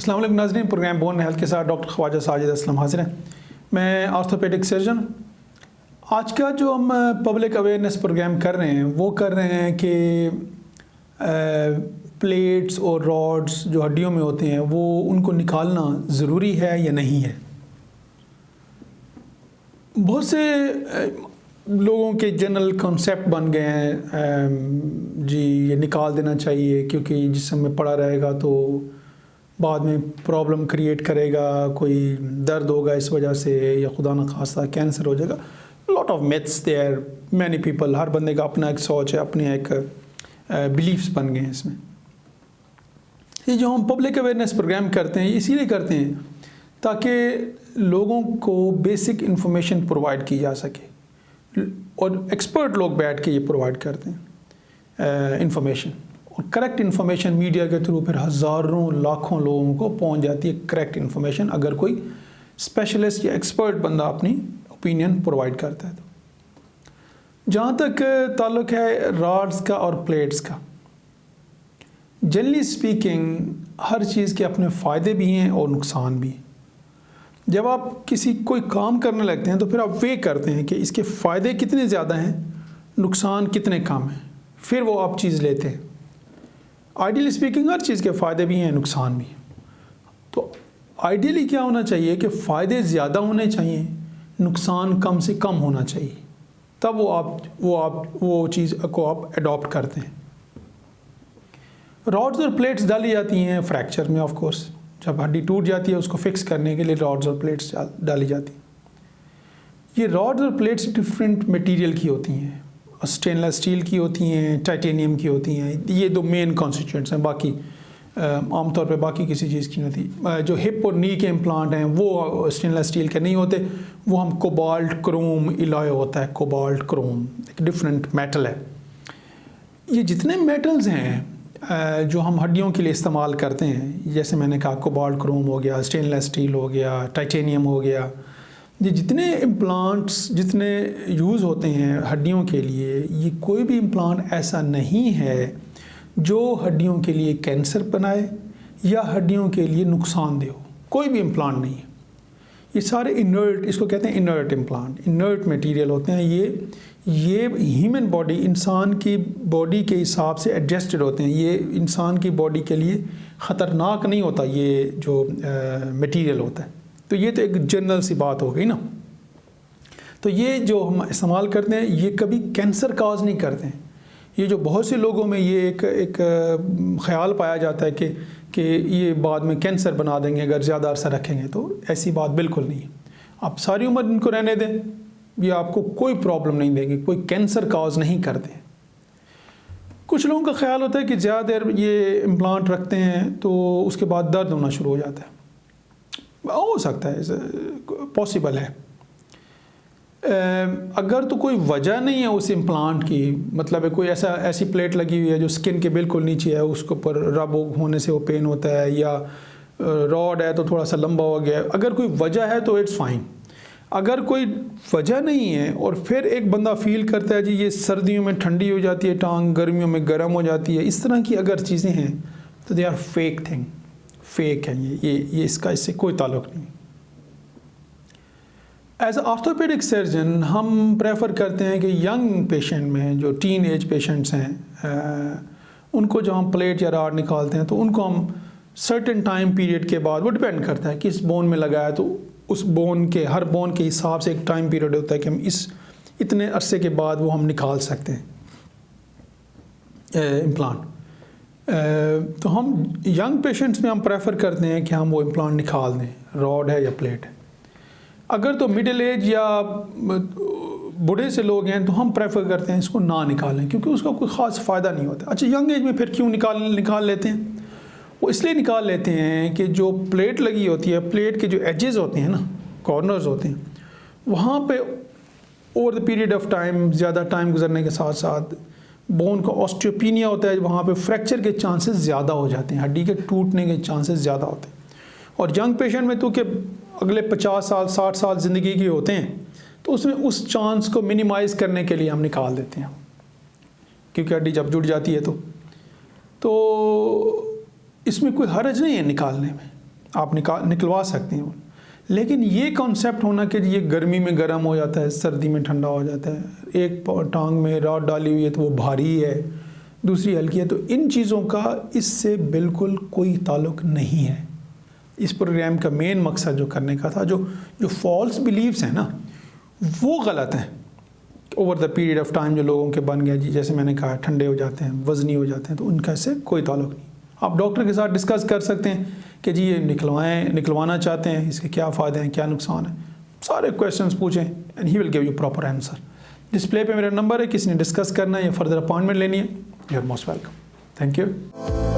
अस्सलाम वालेकुम नाज़रीन, प्रोग्राम बोन हेल्थ के साथ डॉक्टर ख्वाजा साजिद असलम हाजिर हैं। मैं ऑर्थोपेडिक सर्जन। आज का जो हम पब्लिक अवेयरनेस प्रोग्राम कर रहे हैं वो कर रहे हैं कि प्लेट्स और रॉड्स जो हड्डियों में होते हैं वो उनको निकालना ज़रूरी है या नहीं है। बहुत से लोगों के जनरल कॉन्सेप्ट बन गए हैं जी ये निकाल देना चाहिए क्योंकि जिस्म में पड़ा रहेगा तो बाद में प्रॉब्लम क्रिएट करेगा, कोई दर्द होगा इस वजह से, या खुदा न खास्ता कैंसर हो जाएगा। Lot of myths there, many people, हर बंदे का अपना एक सोच है, अपने एक बिलीफ्स बन गए हैं इसमें। ये जो हम पब्लिक अवेयरनेस प्रोग्राम करते हैं इसीलिए करते हैं ताकि लोगों को बेसिक इन्फॉर्मेशन प्रोवाइड की जा सके, और एक्सपर्ट लोग बैठ के ये प्रोवाइड करते हैं इन्फॉर्मेशन, और करेक्ट इन्फॉर्मेशन मीडिया के थ्रू फिर हज़ारों लाखों लोगों को पहुंच जाती है करेक्ट इन्फॉर्मेशन, अगर कोई स्पेशलिस्ट या एक्सपर्ट बंदा अपनी ओपिनियन प्रोवाइड करता है। तो जहाँ तक ताल्लुक़ है रॉड्स का और प्लेट्स का, जनरली स्पीकिंग हर चीज़ के अपने फ़ायदे भी हैं और नुकसान भी हैं। जब आप कोई काम करने लगते हैं तो फिर आप वे करते हैं कि इसके फ़ायदे कितने ज़्यादा हैं, नुकसान कितने कम हैं, फिर वो आप चीज़ लेते हैं। आइडियली स्पीकिंग हर चीज़ के फ़ायदे भी हैं, नुकसान भी हैं। तो आइडियली क्या होना चाहिए कि फ़ायदे ज़्यादा होने चाहिए, नुकसान कम से कम होना चाहिए, तब वो चीज़ को आप एडॉप्ट करते हैं। रॉड्स और प्लेट्स डाली जाती हैं फ्रैक्चर में, ऑफ कोर्स जब हड्डी टूट जाती है उसको फिक्स करने के लिए रॉड्स और प्लेट्स डाली जाती हैं। ये रॉड्स और प्लेट्स डिफरेंट मटेरियल की होती हैं, स्टेनलेस स्टील की होती हैं, टाइटेनियम की होती हैं। ये दो मेन कॉन्स्टिट्यूएंट्स हैं, बाकी आमतौर पे बाकी किसी चीज़ की नहीं होती। जो हिप और नी के इम्प्लांट हैं वो स्टेनलेस स्टील के नहीं होते, वो हम कोबाल्ट क्रोम इलॉय होता है, कोबाल्ट क्रोम एक डिफरेंट मेटल है। ये जितने मेटल्स हैं जो हम हड्डियों के लिए इस्तेमाल करते हैं, जैसे मैंने कहा कोबाल्ट क्रोम हो गया, स्टेनलेस स्टील हो गया, टाइटेनियम हो गया, ये जितने इम्प्लांट्स जितने यूज़ होते हैं हड्डियों के लिए, ये कोई भी इम्प्लांट ऐसा नहीं है जो हड्डियों के लिए कैंसर बनाए या हड्डियों के लिए नुकसानदेह हो। कोई भी इम्प्लांट नहीं है। ये सारे इनर्ट, इसको कहते हैं इनर्ट इम्प्लांट, इनर्ट मटेरियल होते हैं। ये ह्यूमन बॉडी, इंसान की बॉडी के हिसाब से एडजस्टेड होते हैं। ये इंसान की बॉडी के लिए ख़तरनाक नहीं होता ये जो मटेरियल होता है। तो ये तो एक जनरल सी बात हो गई ना। तो ये जो हम इस्तेमाल करते हैं ये कभी कैंसर काज नहीं करते हैं। ये जो बहुत से लोगों में ये एक ख़याल पाया जाता है कि ये बाद में कैंसर बना देंगे अगर ज़्यादा अरसा रखेंगे, तो ऐसी बात बिल्कुल नहीं है। आप सारी उम्र इनको रहने दें, ये आपको कोई प्रॉब्लम नहीं देंगे, कोई कैंसर काज नहीं करते। कुछ लोगों का ख्याल होता है कि ज़्यादा देर ये इम्प्लांट रखते हैं तो उसके बाद दर्द होना शुरू हो जाता है। हो सकता है, पॉसिबल है। अगर तो कोई वजह नहीं है उस इम्प्लांट की, मतलब है कोई ऐसी प्लेट लगी हुई है जो स्किन के बिल्कुल नीचे है, उसके ऊपर रब होने से वो पेन होता है, या रॉड है तो थोड़ा सा लंबा हो गया, अगर कोई वजह है तो इट्स फाइन। अगर कोई वजह नहीं है और फिर एक बंदा फील करता है जी ये सर्दियों में ठंडी हो जाती है टांग, गर्मियों में गर्म हो जाती है, इस तरह की अगर चीज़ें हैं तो they are fake thing, fake है ये इसका इससे कोई ताल्लुक़ नहीं। एज ए ऑर्थोपेडिक सर्जन हम प्रेफर करते हैं कि यंग पेशेंट में, जो टीन एज पेशेंट्स हैं, उनको जो हम प्लेट या रॉड निकालते हैं तो उनको हम सर्टेन टाइम पीरियड के बाद, वो डिपेंड करता है किस बोन में लगा है, तो उस बोन के हर बोन के हिसाब से एक टाइम पीरियड होता है कि हम इतने अरसे के बाद वो हम निकाल सकते हैं इम्प्लांट। तो हम यंग पेशेंट्स में हम प्रेफर करते हैं कि हम वो इम्प्लांट निकाल दें, रॉड है या प्लेट है। अगर तो मिडिल एज या बूढ़े से लोग हैं तो हम प्रेफर करते हैं इसको ना निकालें, क्योंकि उसका कोई ख़ास फ़ायदा नहीं होता। अच्छा, यंग एज में फिर क्यों निकाल लेते हैं? वो इसलिए निकाल लेते हैं कि जो प्लेट लगी होती है, प्लेट के जो एजेस होते हैं ना, कॉर्नर्स होते हैं, वहाँ पे over the period of time, ज़्यादा टाइम गुजरने के साथ साथ बोन का ऑस्टियोपीनिया होता है, वहाँ पे फ्रैक्चर के चांसेस ज़्यादा हो जाते हैं, हड्डी के टूटने के चांसेस ज़्यादा होते हैं। और यंग पेशेंट में तो कि अगले 50 साल 60 साल ज़िंदगी के होते हैं, तो उसमें उस चांस को मिनिमाइज़ करने के लिए हम निकाल देते हैं, क्योंकि हड्डी जब जुड़ जाती है तो इसमें कोई हर्ज नहीं है निकालने में। आप निकलवा सकते हैं। लेकिन ये कॉन्सेप्ट होना कि ये गर्मी में गर्म हो जाता है, सर्दी में ठंडा हो जाता है, एक टांग में रॉड डाली हुई है तो वो भारी है, दूसरी हल्की है, तो इन चीज़ों का इससे बिल्कुल कोई ताल्लुक नहीं है। इस प्रोग्राम का मेन मकसद जो करने का था, जो फॉल्स बिलीव्स हैं ना, वो गलत हैं। Over the period of time जो लोगों के बन गए जी, जैसे मैंने कहा ठंडे हो जाते हैं, वज़नी हो जाते हैं, तो उनका इससे कोई ताल्लुक नहीं। आप डॉक्टर के साथ डिस्कस कर सकते हैं कि जी ये निकलवाना चाहते हैं, इसके क्या फ़ायदे हैं, क्या नुकसान है, सारे क्वेश्चंस पूछें and he will give you proper answer. Display पे मेरा नंबर है, किसी ने डिस्कस करना है या फर्दर अपॉइंटमेंट लेनी है, you are most welcome. Thank you.